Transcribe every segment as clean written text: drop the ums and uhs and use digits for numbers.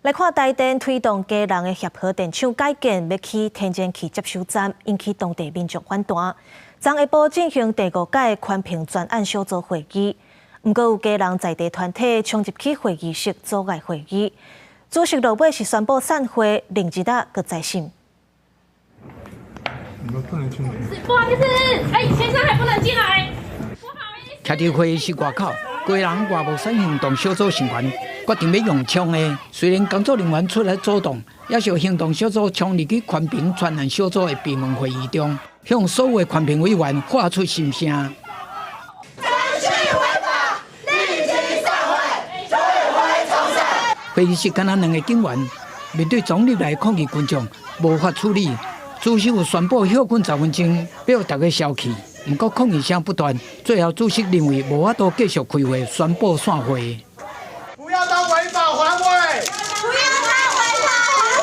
来看台电推动家人的协和电厂改建，要起天然气接收站，引起当地民众反弹。昨下晡进行第5届环评专案小组会议，不过有家人在地团体冲入去会议室阻碍会议。主席落尾是宣布散会，另一搭搁再审。不好意思，先生还不能进来。不好意思。徛伫会议室外口，家人外部产行动小组成员决定要用枪的。虽然工作人员出来阻挡，也是行动小组冲入去环评专案小组的闭门会议中，向所有的环评委员发出心声。会议室敢若2个警员面对总入来抗议群众，无法处理。主席有宣布休困10分钟，要大家消气。不过抗议声不断，最后主席认为无法度继续开会，宣布散会。不要当违法还会！不要当违法还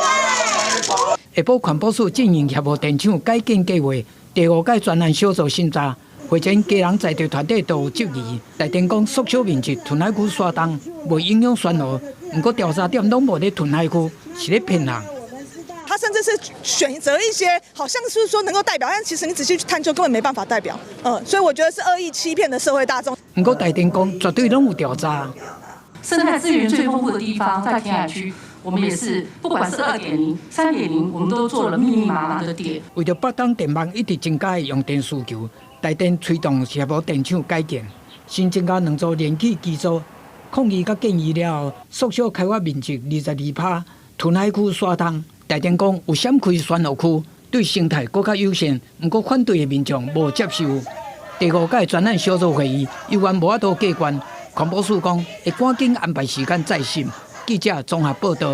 会！下晡环保署进行协和电厂改建计划第5届专案小组审查。会前家人在地团体都有质疑，台电讲缩小面积屯海区刷东，未影响选河。不过调查点拢无咧屯海区，是咧骗人。他甚至是选择一些好像是说能够代表，但其实你仔细去探究，根本没办法代表。所以我觉得是恶意欺骗的社会大众。不过台电讲绝对拢有调查。生态资源最丰富的地方在填海区，我们也是不管是2.0、3.0，我们都做了密密麻麻的点。为着北东电网一直增加的用电需求，台电推动协和电厂改建，新增加2座燃气机组。抗议甲建议了后，缩小开发面积22%，屯海区刷东。台电讲有闪开选河区，对生态更较友善，不过反对的民众无接受。第5届专案小组会议依然无法度过关，环保署讲会赶紧安排时间再审。记者综合报道。